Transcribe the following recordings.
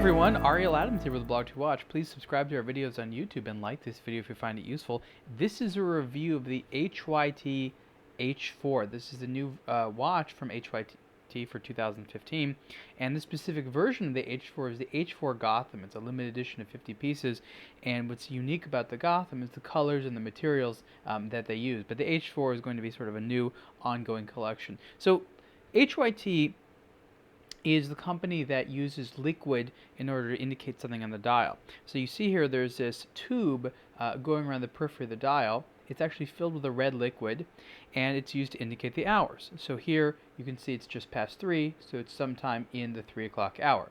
everyone, Ariel Adams here with aBlogtoWatch. Please subscribe to our videos on YouTube and like this video if you find it useful. This is a review of the HYT H4. This is the new watch from HYT for 2015, and the specific version of the H4 is the H4 Gotham. It's a limited edition of 50 pieces, and what's unique about the Gotham is the colors and the materials that they use. But the H4 is going to be sort of a new ongoing collection. So HYT is the company that uses liquid in order to indicate something on the dial. So you see here there's this tube going around the periphery of the dial. It's actually filled with a red liquid, and it's used to indicate the hours. So here you can see it's just past 3, so it's sometime in the 3 o'clock hour.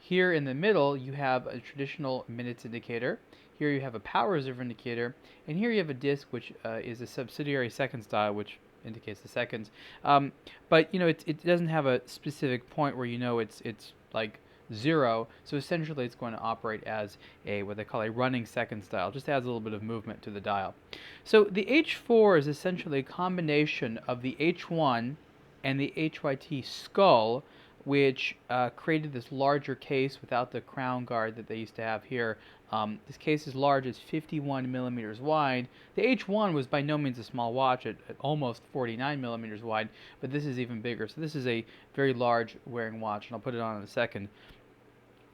Here in the middle you have a traditional minutes indicator. Here you have a power reserve indicator, and here you have a disc which is a subsidiary seconds dial, which indicates the seconds, but you know it doesn't have a specific point where you know it's like 0. So essentially it's going to operate as a what they call a running seconds dial. Just adds a little bit of movement to the dial. So the H4 is essentially a combination of the H1 and the HYT skull, which created this larger case without the crown guard that they used to have here. This case is large, it's 51 millimeters wide. The H1 was by no means a small watch at almost 49 millimeters wide, but this is even bigger. So this is a very large wearing watch, and I'll put it on in a second.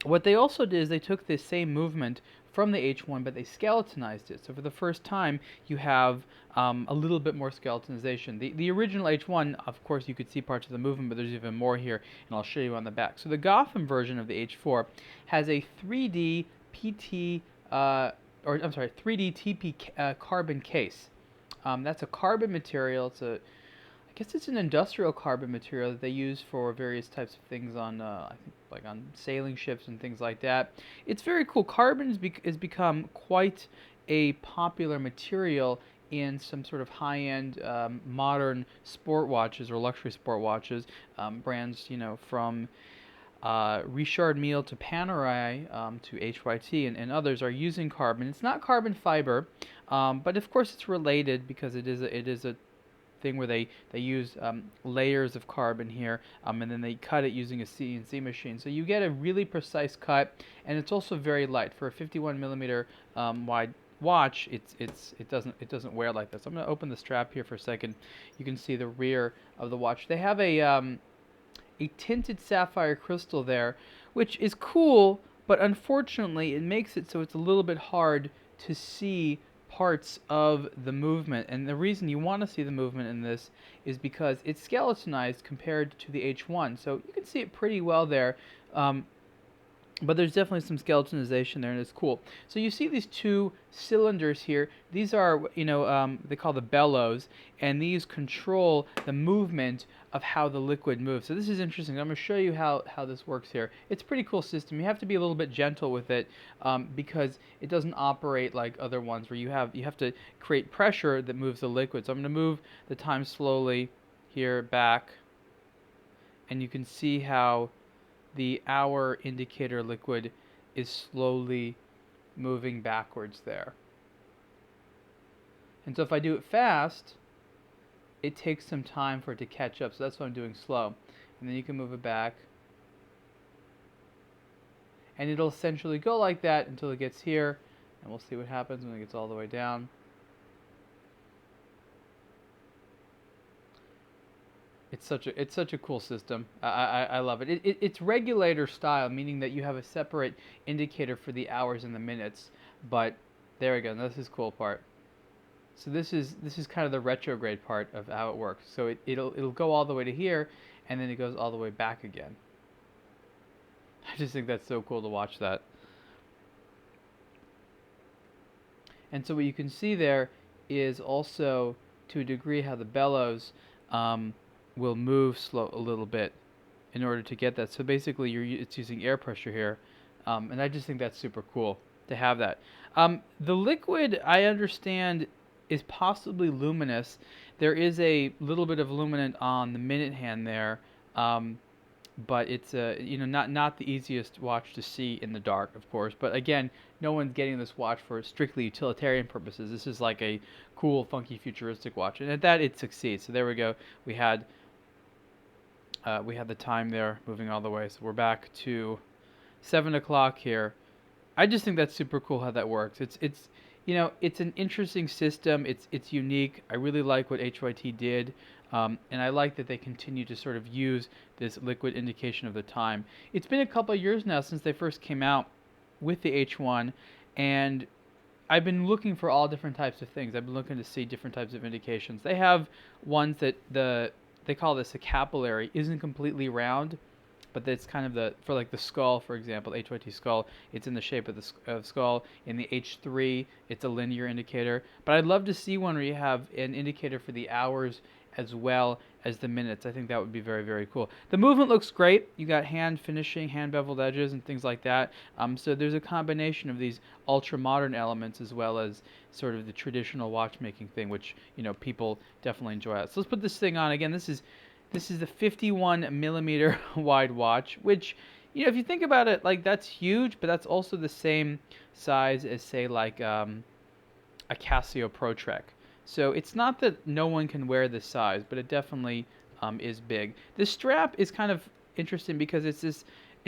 What they also did is they took this same movement from the H1, but they skeletonized it. So for the first time, you have a little bit more skeletonization. The original H1, of course, you could see parts of the movement, but there's even more here, and I'll show you on the back. So the Gotham version of the H4 has a 3D PT, 3D TP carbon case. That's a carbon material. I guess it's an industrial carbon material that they use for various types of things on, I think, like on sailing ships and things like that. It's very cool. Carbon has become quite a popular material in some sort of high-end modern sport watches or luxury sport watches. Brands, you know, from Richard Mille to Panerai to HYT and others are using carbon. It's not carbon fiber, but of course it's related because it is a thing where they use layers of carbon here, and then they cut it using a CNC machine. So you get a really precise cut, and it's also very light. For a 51 millimeter wide watch, it doesn't wear like this. I'm going to open the strap here for a second. You can see the rear of the watch. They have a tinted sapphire crystal there, which is cool, but unfortunately it makes it so it's a little bit hard to see parts of the movement. And the reason you want to see the movement in this is because it's skeletonized compared to the H1, so you can see it pretty well there. But there's definitely some skeletonization there, and it's cool. So you see these two cylinders here. These are, you know, they call the bellows, and these control the movement of how the liquid moves. So this is interesting. I'm going to show you how this works here. It's a pretty cool system. You have to be a little bit gentle with it because it doesn't operate like other ones where you have to create pressure that moves the liquid. So I'm going to move the time slowly here back, and you can see how the hour indicator liquid is slowly moving backwards there. And so if I do it fast, it takes some time for it to catch up. So that's why I'm doing slow. And then you can move it back. And it'll essentially go like that until it gets here. And we'll see what happens when it gets all the way down. It's such a cool system. I love it. It's regulator style, meaning that you have a separate indicator for the hours and the minutes. But there we go. Now this is the cool part. So this is kind of the retrograde part of how it works. So it'll go all the way to here, and then it goes all the way back again. I just think that's so cool to watch that. And so what you can see there is also, to a degree, how the bellows will move slow a little bit in order to get that. So basically it's using air pressure here, and I just think that's super cool to have that. The liquid, I understand, is possibly luminous. There is a little bit of luminant on the minute hand there, but it's you know, not the easiest watch to see in the dark, of course. But again, no one's getting this watch for strictly utilitarian purposes. This is like a cool, funky, futuristic watch, and at that it succeeds. So there we go. We had the time there moving all the way. So we're back to 7 o'clock here. I just think that's super cool how that works. It's you know, it's an interesting system. It's unique. I really like what HYT did, and I like that they continue to sort of use this liquid indication of the time. It's been a couple of years now since they first came out with the H1, and I've been looking for all different types of things. I've been looking to see different types of indications. They have ones that they call this a capillary, isn't completely round, but it's kind of for like the skull, for example, HYT skull, it's in the shape of the skull. In the H3, it's a linear indicator. But I'd love to see one where you have an indicator for the hours as well as the minutes. I think that would be very, very cool. The movement looks great. You got hand finishing, hand beveled edges, and things like that. So there's a combination of these ultra modern elements as well as sort of the traditional watchmaking thing, which people definitely enjoy. So let's put this thing on again. This is the 51 millimeter wide watch, which, if you think about it, like that's huge, but that's also the same size as, say, like a Casio Pro Trek. So it's not that no one can wear this size, but it definitely is big. This strap is kind of interesting because it's a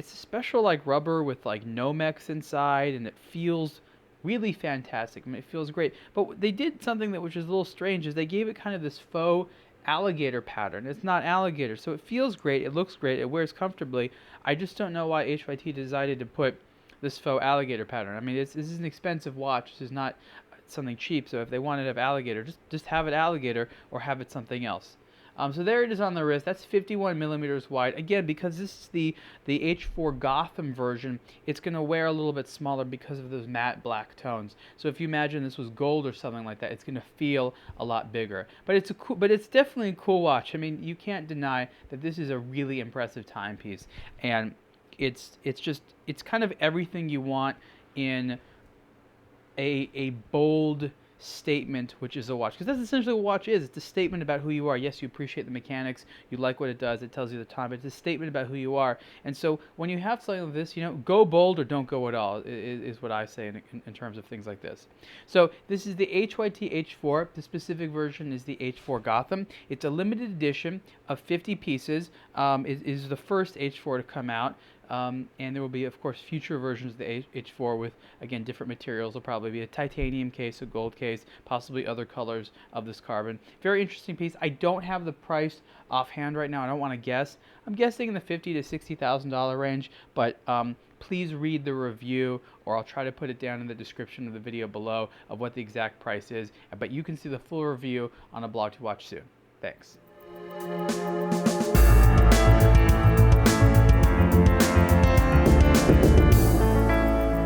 special like rubber with like Nomex inside, and it feels really fantastic. I mean, it feels great. But they did something that which is a little strange, is they gave it kind of this faux alligator pattern. It's not alligator, so it feels great, it looks great, it wears comfortably. I just don't know why HYT decided to put this faux alligator pattern. I mean, this is an expensive watch. This is not something cheap, so if they wanted to have alligator, just have it alligator or have it something else. So there it is on the wrist. That's 51 millimeters wide. Again, because this is the H4 Gotham version, it's going to wear a little bit smaller because of those matte black tones. So if you imagine this was gold or something like that, it's going to feel a lot bigger. But it's definitely a cool watch. I mean, you can't deny that this is a really impressive timepiece, and it's kind of everything you want in a bold statement, which is a watch, because that's essentially what a watch is. It's a statement about who you are. Yes, you appreciate the mechanics, you like what it does, it tells you the time, but it's a statement about who you are. And so when you have something like this, go bold or don't go at all, is what I say in terms of things like this. So this is the HYT H4. The specific version is the H4 Gotham. It's a limited edition of 50 pieces. It is the first H4 to come out. And there will be, of course, future versions of the H4 with, again, different materials. There'll probably be a titanium case, a gold case, possibly other colors of this carbon. Very interesting piece. I don't have the price offhand right now. I don't want to guess. I'm guessing in the $50,000 to $60,000 range, but please read the review, or I'll try to put it down in the description of the video below of what the exact price is. But you can see the full review on aBlogtoWatch soon. Thanks.